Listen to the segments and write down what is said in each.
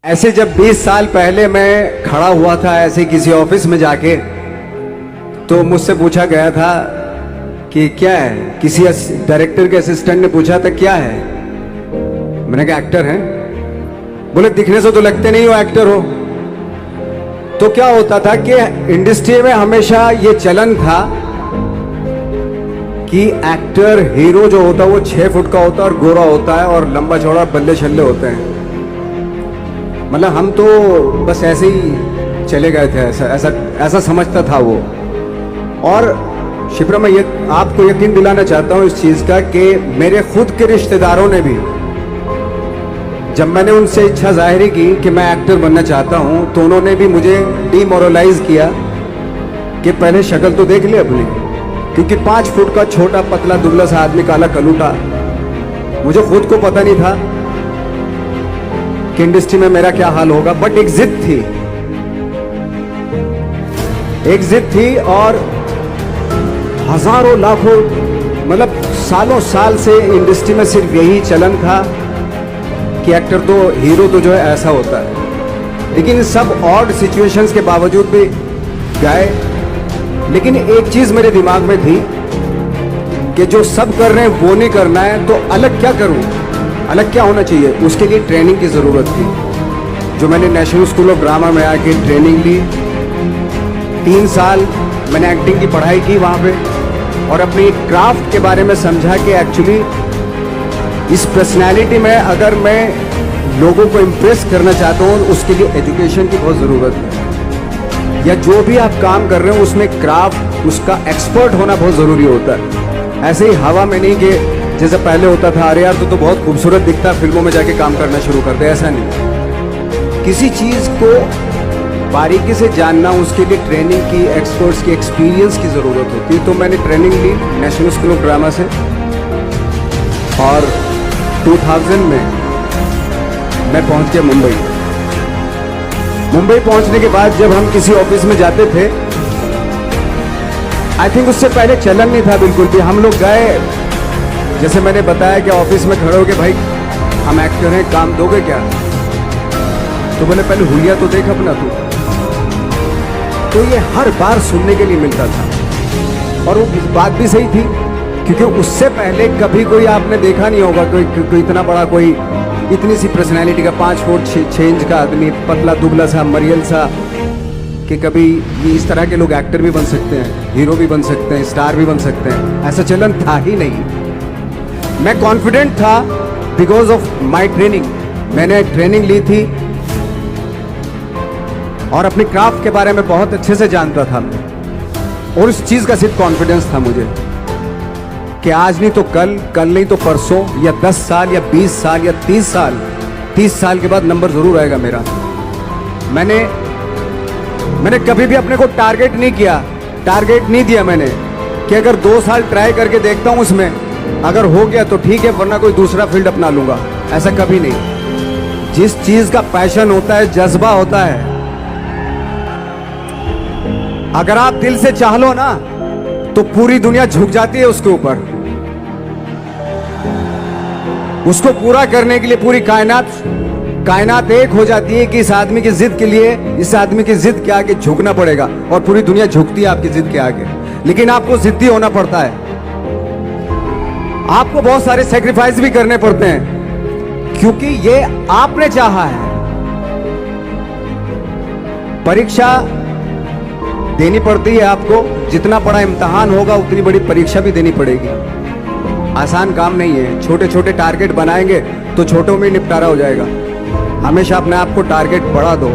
ऐसे जब 20 साल पहले मैं खड़ा हुआ था ऐसे किसी ऑफिस में जाके, तो मुझसे पूछा गया था कि क्या है। किसी डायरेक्टर के असिस्टेंट ने पूछा था क्या है। मैंने कहा एक्टर हैं। बोले दिखने से तो लगते नहीं हो एक्टर हो। तो क्या होता था कि इंडस्ट्री में हमेशा ये चलन था कि एक्टर हीरो जो होता है वो 6 फुट का होता है और गोरा होता है और लंबा चौड़ा बल्ले छल्ले होते हैं। मतलब हम तो बस ऐसे ही चले गए थे, ऐसा समझता था वो। और शिप्रा, मैं आपको यकीन दिलाना चाहता हूँ इस चीज का कि मेरे खुद के रिश्तेदारों ने भी, जब मैंने उनसे इच्छा जाहिर की कि मैं एक्टर बनना चाहता हूँ, तो उन्होंने भी मुझे डीमोरलाइज किया कि पहले शक्ल तो देख ले अपनी, क्योंकि 5 फुट का छोटा पतला दुबला सा आदमी, काला कलूटा। मुझे खुद को पता नहीं था कि इंडस्ट्री में मेरा क्या हाल होगा, बट एक जिद थी और हजारों लाखों, मतलब सालों साल से इंडस्ट्री में सिर्फ यही चलन था कि एक्टर तो, हीरो तो जो है ऐसा होता है। लेकिन सब ऑड सिचुएशंस के बावजूद भी गए। लेकिन एक चीज मेरे दिमाग में थी कि जो सब कर रहे हैं वो नहीं करना है, तो अलग क्या करूं, अलग क्या होना चाहिए। उसके लिए ट्रेनिंग की ज़रूरत थी, जो मैंने नेशनल स्कूल ऑफ ड्रामा में आके ट्रेनिंग ली। 3 साल मैंने एक्टिंग की पढ़ाई की वहाँ पे, और अपनी क्राफ्ट के बारे में समझा कि एक्चुअली इस पर्सनैलिटी में अगर मैं लोगों को इम्प्रेस करना चाहता हूँ, उसके लिए एजुकेशन की बहुत ज़रूरत है। या जो भी आप काम कर रहे हो उसमें क्राफ्ट, उसका एक्सपर्ट होना बहुत ज़रूरी होता है। ऐसे ही हवा में नहीं कि जैसे पहले होता था, अरे यार तो बहुत खूबसूरत दिखता, फिल्मों में जाके काम करना शुरू कर दे। ऐसा नहीं, किसी चीज़ को बारीकी से जानना, उसके लिए ट्रेनिंग की, एक्सपर्ट्स की, एक्सपीरियंस की ज़रूरत होती है। तो मैंने ट्रेनिंग ली नेशनल स्कूल ऑफ ड्रामा से, और 2000 में मैं पहुंच गया मुंबई। मुंबई पहुंचने के बाद जब हम किसी ऑफिस में जाते थे, आई थिंक उससे पहले चलन नहीं था बिल्कुल भी। हम लोग गए, जैसे मैंने बताया कि ऑफिस में खड़े हो के, भाई हम एक्टर हैं, काम दोगे क्या। तो बोले पहले हुलिया तो देख अपना तू। तो ये हर बार सुनने के लिए मिलता था, और वो बात भी सही थी, क्योंकि उससे पहले कभी कोई आपने देखा नहीं होगा कोई इतना बड़ा, कोई इतनी सी पर्सनैलिटी का 5 फुट 6 इंच का आदमी, पतला दुबला सा मरियल सा, कि कभी ये इस तरह के लोग एक्टर भी बन सकते हैं, हीरो भी बन सकते हैं, स्टार भी बन सकते हैं। ऐसा चलन था ही नहीं। मैं कॉन्फिडेंट था बिकॉज ऑफ माई ट्रेनिंग। मैंने ट्रेनिंग ली थी और अपनी क्राफ्ट के बारे में बहुत अच्छे से जानता था, और उस चीज़ का सिर्फ कॉन्फिडेंस था मुझे कि आज नहीं तो कल, कल नहीं तो परसों, या 10 साल या 20 साल या 30 साल के बाद नंबर जरूर आएगा मेरा। मैंने कभी भी अपने को टारगेट नहीं दिया मैंने कि अगर 2 साल ट्राई करके देखता हूं, उसमें अगर हो गया तो ठीक है, वरना कोई दूसरा फील्ड अपना लूंगा। ऐसा कभी नहीं। जिस चीज का पैशन होता है, जज्बा होता है, अगर आप दिल से चाह लो ना, तो पूरी दुनिया झुक जाती है उसके ऊपर। उसको पूरा करने के लिए पूरी कायनात एक हो जाती है कि इस आदमी की जिद के लिए, इस आदमी की जिद के आगे झुकना पड़ेगा, और पूरी दुनिया झुकती है आपकी जिद के आगे। लेकिन आपको जिद्दी होना पड़ता है, आपको बहुत सारे सेक्रीफाइस भी करने पड़ते हैं, क्योंकि ये आपने चाहा है। परीक्षा देनी पड़ती है आपको, जितना बड़ा इम्तिहान होगा उतनी बड़ी परीक्षा भी देनी पड़ेगी। आसान काम नहीं है। छोटे छोटे टारगेट बनाएंगे तो छोटों में निपटारा हो जाएगा। हमेशा अपने आप को टारगेट बढ़ा दो।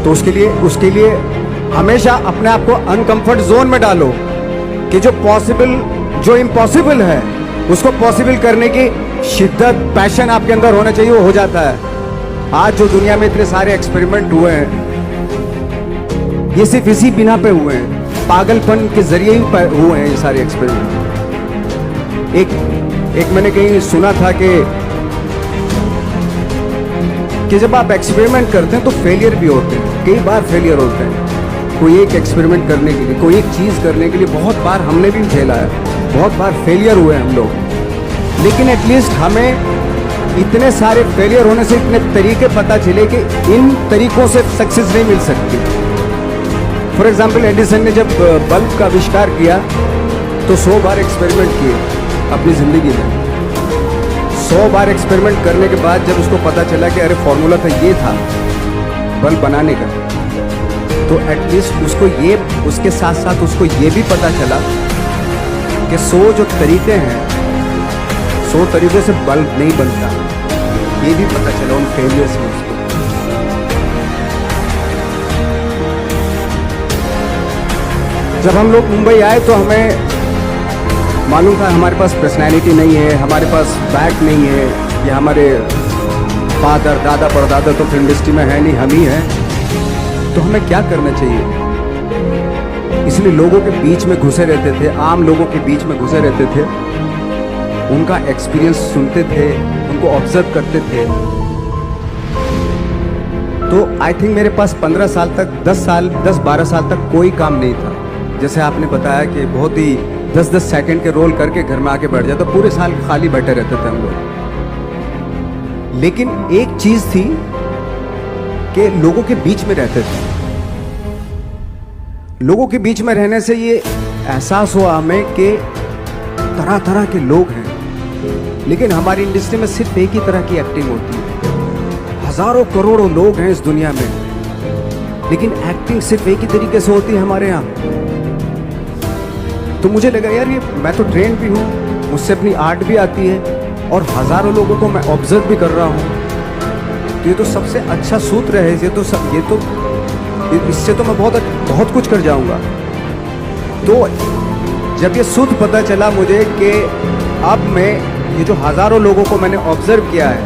तो उसके लिए हमेशा अपने आप को अनकंफर्ट जोन में डालो, कि जो इम्पॉसिबल है उसको पॉसिबल करने की शिद्दत, पैशन आपके अंदर होना चाहिए, वो हो जाता है। आज जो दुनिया में इतने सारे एक्सपेरिमेंट हुए हैं, ये सिर्फ इसी बिना पे हुए हैं, पागलपन के जरिए ही हुए हैं ये सारे एक्सपेरिमेंट। एक मैंने कहीं सुना था कि जब आप एक्सपेरिमेंट करते हैं तो फेलियर भी होते हैं, कई बार फेलियर होते हैं। कोई एक एक्सपेरिमेंट करने के लिए, कोई एक चीज़ करने के लिए बहुत बार हमने भी झेला है, बहुत बार फेलियर हुए हम लोग। लेकिन एटलीस्ट हमें इतने सारे फेलियर होने से इतने तरीके पता चले कि इन तरीकों से सक्सेस नहीं मिल सकती। फॉर एग्जाम्पल एडिसन ने जब बल्ब का आविष्कार किया तो 100 बार एक्सपेरिमेंट किए अपनी ज़िंदगी में। 100 बार एक्सपेरिमेंट करने के बाद जब उसको पता चला कि अरे फॉर्मूला तो ये था बल्ब बनाने का, तो एटलीस्ट उसको ये, उसके साथ साथ उसको ये भी पता चला कि 100 जो तरीके हैं, 100 तरीकों से बल्ब नहीं बनता, ये भी पता चला उन फेलियर्स में उसको। जब हम लोग मुंबई आए तो हमें मालूम था हमारे पास पर्सनैलिटी नहीं है, हमारे पास बैक नहीं है, या हमारे फादर दादा परदादा तो फिल्म इंडस्ट्री में है नहीं, हम ही हैं, तो हमें क्या करना चाहिए। इसलिए लोगों के बीच में घुसे रहते थे, आम लोगों के बीच में घुसे रहते थे, उनका एक्सपीरियंस सुनते थे, उनको ऑब्जर्व करते थे। तो आई थिंक मेरे पास 15 साल तक, 10-12 साल तक कोई काम नहीं था। जैसे आपने बताया कि बहुत ही 10-10 सेकंड के रोल करके घर में आके बैठ जाता, पूरे साल खाली बैठे रहते थे हम लोग। लेकिन एक चीज थी कि लोगों के बीच में रहते थे। लोगों के बीच में रहने से ये एहसास हुआ हमें कि तरह तरह के लोग हैं, लेकिन हमारी इंडस्ट्री में सिर्फ एक ही तरह की एक्टिंग होती है। हजारों करोड़ों लोग हैं इस दुनिया में, लेकिन एक्टिंग सिर्फ एक ही तरीके से होती है हमारे यहाँ। तो मुझे लगा यार ये, मैं तो ट्रेन भी हूँ, मुझसे अपनी आर्ट भी आती है और हजारों लोगों को मैं ऑब्जर्व भी कर रहा हूँ, तो ये तो सबसे अच्छा सूत्र है। इससे तो मैं बहुत कुछ कर जाऊंगा। तो जब ये सूत्र पता चला मुझे कि अब मैं ये जो हजारों लोगों को मैंने ऑब्जर्व किया है,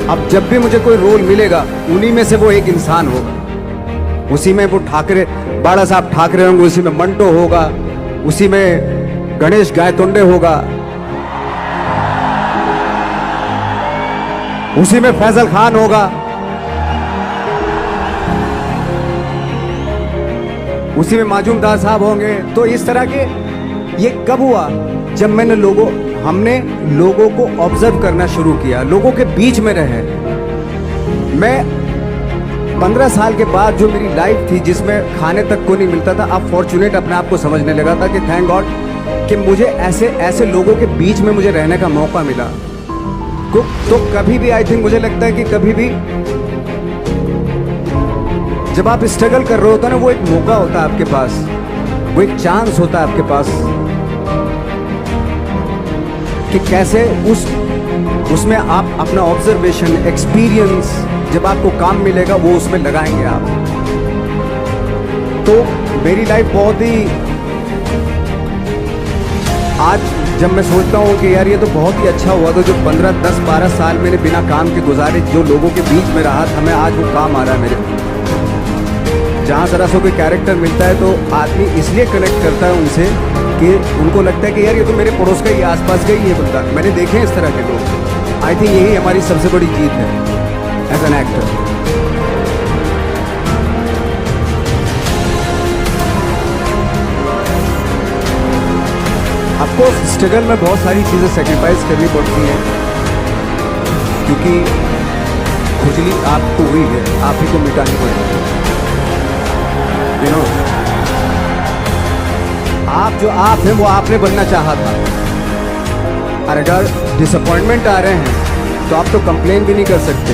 अब जब भी मुझे कोई रोल मिलेगा उन्हीं में से वो एक इंसान होगा। उसी में वो ठाकरे, बाड़ा साहब ठाकरे होंगे, उसी में मंटो होगा, उसी में गणेश गायतोंडे होगा, उसी में फैजल खान होगा, उसी में माजूमदार साहब होंगे। तो इस तरह के, ये कब हुआ? जब हमने लोगों को ऑब्जर्व करना शुरू किया, लोगों के बीच में रहे। मैं 15 साल के बाद जो मेरी लाइफ थी जिसमें खाने तक को नहीं मिलता था, अब फॉर्चुनेट अपने आप को समझने लगा था कि थैंक गॉड कि मुझे ऐसे लोगों के बीच में मुझे रहने का मौका मिला। तो कभी भी आई थिंक मुझे लगता है कि कभी भी जब आप स्ट्रगल कर रहे होते हो ना, वो एक मौका होता है आपके पास, वो एक चांस होता है आपके पास कि कैसे उसमें आप अपना ऑब्जर्वेशन, एक्सपीरियंस, जब आपको काम मिलेगा वो उसमें लगाएंगे आप। तो मेरी लाइफ बहुत ही, आज जब मैं सोचता हूँ कि यार ये तो बहुत ही अच्छा हुआ था जो 15, 10, 12 साल मैंने बिना काम के गुजारे, जो लोगों के बीच में रहा था, मैं आज वो काम आ रहा है मेरे। जहाँ जरा सा कोई कैरेक्टर मिलता है तो आदमी इसलिए कनेक्ट करता है उनसे कि उनको लगता है कि यार ये तो मेरे पड़ोस का ही, आसपास का ही ये बंदा। मैंने देखे हैं इस तरह के लोग। आई थिंक यही हमारी सबसे बड़ी जीत है एज एन एक्टर। आपको स्ट्रगल में बहुत सारी चीज़ें सेक्रीफाइस करनी पड़ती हैं, क्योंकि खुजली आपको हुई है, आप ही को मिटानी पड़ेगी। यू नो, आप जो आप हैं वो आपने बनना चाहा था, और अगर डिसअपॉइंटमेंट आ रहे हैं तो आप तो कंप्लेन भी नहीं कर सकते,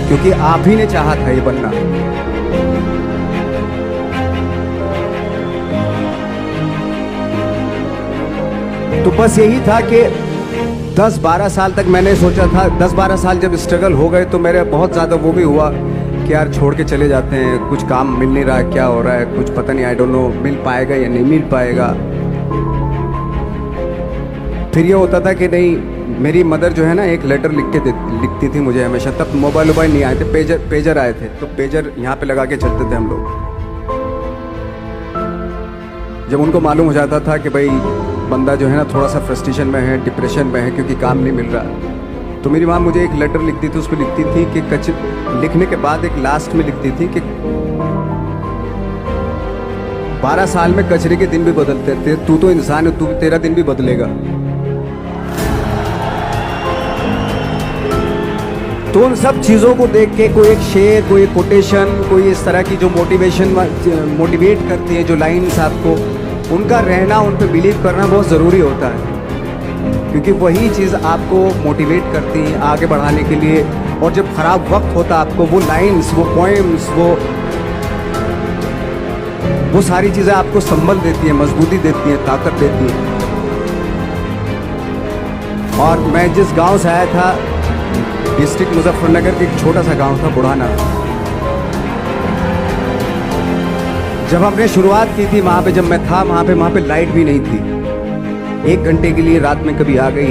क्योंकि आप ही ने चाहा था ये बनना। तो बस यही था कि 10-12 साल तक मैंने सोचा था, 10-12 साल जब स्ट्रगल हो गए तो मेरे बहुत ज़्यादा वो भी हुआ कि यार छोड़ के चले जाते हैं, कुछ काम मिल नहीं रहा है, क्या हो रहा है, कुछ पता नहीं, आई डोंट नो मिल पाएगा या नहीं मिल पाएगा। फिर ये होता था कि नहीं, मेरी मदर जो है ना एक लेटर लिखती थी मुझे हमेशा। तब मोबाइल नहीं आए थे, पेजर आए थे, तो पेजर यहाँ पे लगा के चलते थे हम लोग। जब उनको मालूम हो जाता था कि भाई बंदा जो है ना थोड़ा सा फ्रस्ट्रेशन में है, डिप्रेशन में है क्योंकि काम नहीं मिल रहा, तो मेरी माँ मुझे एक लेटर लिखती थी। उसमें लिखती थी कि लिखने के बाद एक लास्ट में लिखती थी कि 12 साल में कचरे के दिन भी बदलते थे, तू तो इंसान है, तेरा दिन भी बदलेगा। तो उन सब चीज़ों को देख के कोई एक शेर, कोई एक कोटेशन, कोई इस तरह की जो मोटिवेट करती है जो लाइन्स आपको, उनका रहना, उन पर बिलीव करना बहुत ज़रूरी होता है, क्योंकि वही चीज़ आपको मोटिवेट करती है आगे बढ़ाने के लिए। और जब ख़राब वक्त होता है आपको वो लाइन्स, वो पोएम्स, वो सारी चीज़ें आपको संबल देती हैं, मजबूती देती हैं, ताकत देती हैं। और मैं जिस गांव से आया था, डिस्ट्रिक्ट मुजफ्फरनगर के एक छोटा सा गांव था बुढ़ाना, जब हमने शुरुआत की थी वहाँ पे, जब मैं था वहाँ पे लाइट भी नहीं थी। 1 घंटे के लिए रात में कभी आ गई,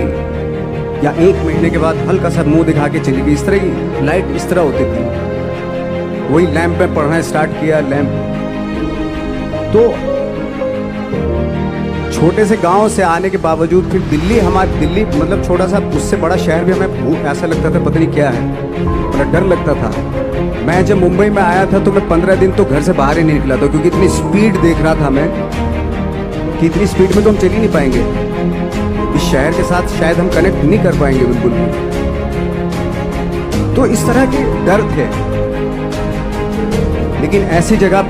या 1 महीने के बाद हल्का सा मुंह दिखा के चली गई। इस तरह की लाइट इस तरह होती थी। वही लैंप पे पढ़ना स्टार्ट किया, लैंप। तो छोटे से गांव से आने के बावजूद फिर दिल्ली मतलब छोटा सा, उससे बड़ा शहर भी हमें ऐसा लगता था पता नहीं क्या है, बड़ा डर लगता था। मैं जब मुंबई में आया था तो मैं 15 दिन तो घर से बाहर ही नहीं निकला था, क्योंकि इतनी स्पीड देख रहा था मैं कि इतनी स्पीड में तो हम चल ही नहीं पाएंगे, इस शहर के साथ शायद हम कनेक्ट नहीं कर पाएंगे बिल्कुल भी। तो इस तरह के डर थे। लेकिन ऐसी जगह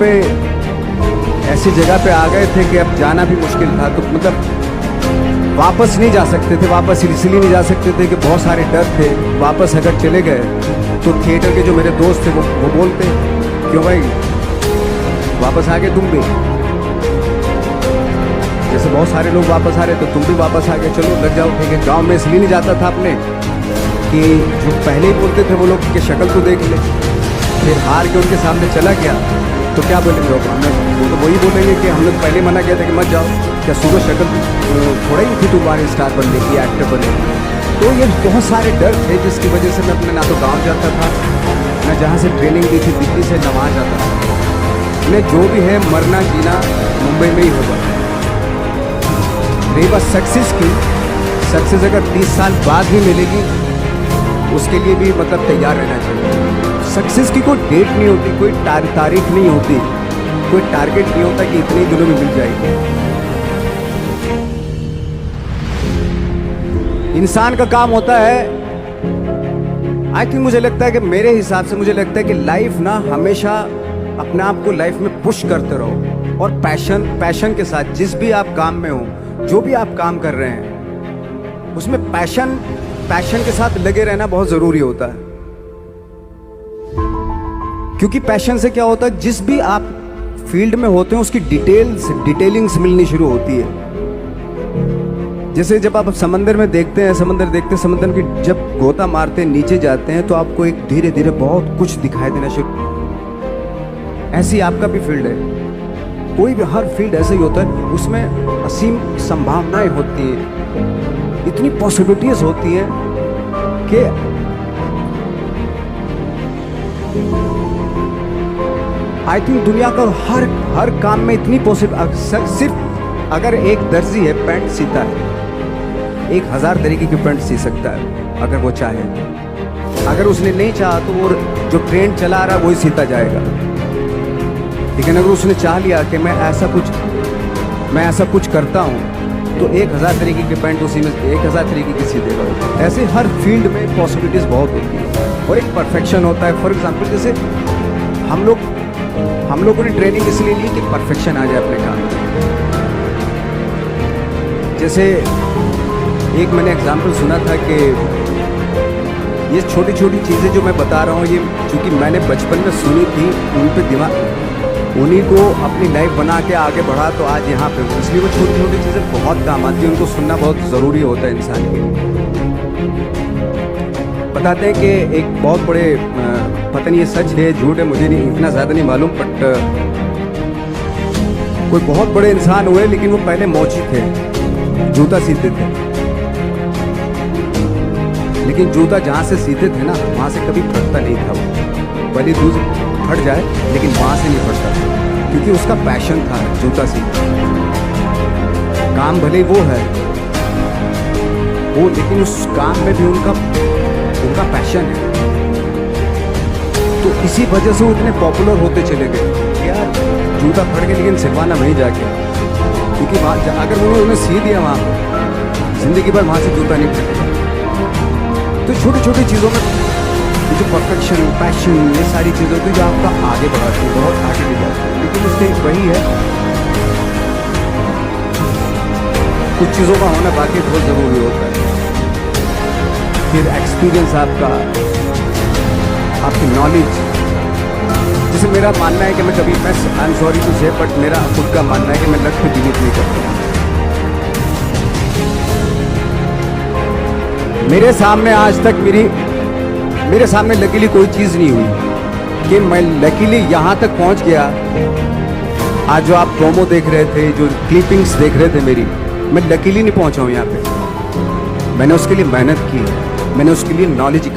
पे आ गए थे कि अब जाना भी मुश्किल था। तो मतलब वापस नहीं जा सकते थे, वापस इसलिए नहीं जा सकते थे कि बहुत सारे डर थे। वापस अगर चले गए तो थिएटर के जो मेरे दोस्त थे वो बोलते, क्यों भाई वापस आ गए तुम भी, जैसे बहुत सारे लोग वापस आ रहे तो तुम भी वापस आ गए, चलो लग जाओ ठीक है। गाँव में इसलिए नहीं जाता था अपने कि जो पहले ही बोलते थे वो लोग की शक्ल तो देख ले, फिर हार के उनके सामने चला गया तो क्या बोलेंगे लोग, वो तो वही बोलेंगे कि हम लोग पहले मना किया था कि मत जाओ, क्या सुबह शक्ल थोड़ा ही थी तुम्हारे स्टार बनने की, एक्टर बनने की। तो ये बहुत सारे डर थे जिसकी वजह से मैं अपने ना तो गांव जाता था, ना जहाँ से ट्रेनिंग ली थी दिल्ली से, ना वहाँ जाता था। मैं जो भी है मरना जीना मुंबई में ही होगा। रही बात सक्सेस की, सक्सेस अगर 30 साल बाद भी मिलेगी उसके लिए भी मतलब तैयार रहना चाहिए। सक्सेस की कोई डेट नहीं होती, कोई तारीख नहीं होती, कोई टारगेट नहीं होता कि इतने दिनों में मिल जाएगी। इंसान का काम होता है, आई थिंक मुझे लगता है कि मेरे हिसाब से मुझे लगता है कि लाइफ ना हमेशा अपने आप को लाइफ में पुश करते रहो, और पैशन के साथ जिस भी आप काम में हो, जो भी आप काम कर रहे हैं उसमें पैशन के साथ लगे रहना बहुत ज़रूरी होता है। क्योंकि पैशन से क्या होता है, जिस भी आप फील्ड में होते हैं उसकी डिटेलिंग्स मिलनी शुरू होती है। जैसे जब आप समंदर में देखते हैं, समंदर की जब गोता मारते हैं, नीचे जाते हैं तो आपको एक धीरे धीरे बहुत कुछ दिखाई देना शुरू। ऐसी आपका भी फील्ड है, कोई भी हर फील्ड ऐसा ही होता है, उसमें असीम संभावनाएं होती हैं, इतनी पॉसिबिलिटीज होती हैं कि आई थिंक दुनिया का हर काम में इतनी सिर्फ अगर एक दर्जी है पैंट सीता है, 1000 तरीके की पैंट सी सकता है अगर वो चाहे। अगर उसने नहीं चाहा तो वो जो ट्रेंड चला रहा है वही सीता जाएगा। लेकिन अगर उसने चाह लिया कि मैं ऐसा कुछ करता हूँ तो 1000 तरीके की पैंट उसी में 1000 तरीके की सी देगा। ऐसे हर फील्ड में पॉसिबिलिटीज़ बहुत होती है और एक परफेक्शन होता है। फॉर एग्जाम्पल जैसे हम लोगों ने ट्रेनिंग इसलिए ली कि परफेक्शन आ जाए अपने काम में। जैसे एक मैंने एग्जाम्पल सुना था कि ये छोटी छोटी चीज़ें जो मैं बता रहा हूँ, ये चूँकि मैंने बचपन में सुनी थी, उन पे दिमाग, उन्हीं को अपनी लाइफ बना के आगे बढ़ा तो आज यहाँ पे, इसलिए वो छोटी छोटी चीज़ें बहुत काम आती हैं, उनको सुनना बहुत ज़रूरी होता है इंसान के लिए। बताते हैं कि एक बहुत बड़े, पता नहीं ये सच है झूठ है मुझे नहीं इतना ज़्यादा नहीं मालूम, बट कोई बहुत बड़े इंसान हुए, लेकिन वो पहले मोची थे, जूता सीते थे। लेकिन जूता जहाँ से सीते थे ना वहाँ से कभी फटता नहीं था वो, भले दूध फट जाए लेकिन वहाँ से नहीं फटता था, क्योंकि उसका पैशन था जूता सीना। काम भले वो है वो, लेकिन उस काम में भी उनका पैशन है। तो इसी वजह से वो इतने पॉपुलर होते चले गए। यार जूता फट गया लेकिन सिलवाना वहीं जाके, क्योंकि अगर उन्हें सी दिया वहाँ, जिंदगी भर वहाँ से जूता नहीं फटेगा। तो छोटी छोटी चीज़ों में जो परफेक्शन, पैशन, ये सारी चीज़ें होती है जो आपका आगे बढ़ाती है, बहुत आगे ले जाती है। लेकिन उसके वही है, कुछ चीज़ों का होना बाकी बहुत ज़रूरी होता है। फिर एक्सपीरियंस आपका, आपकी नॉलेज। जैसे मेरा मानना है कि मैं कभी, मैं आई एम सॉरी टू से, बट मेरा खुद का मानना है कि मैं लक पे बिलीव नहीं करता। मेरे सामने आज तक मेरे सामने लकीली कोई चीज़ नहीं हुई कि मैं लकीली यहाँ तक पहुँच गया। आज जो आप प्रोमो देख रहे थे, जो क्लिपिंग्स देख रहे थे मेरी, मैं लकीली नहीं पहुँचा हूँ यहाँ पे। मैंने उसके लिए मेहनत की, मैंने उसके लिए नॉलेज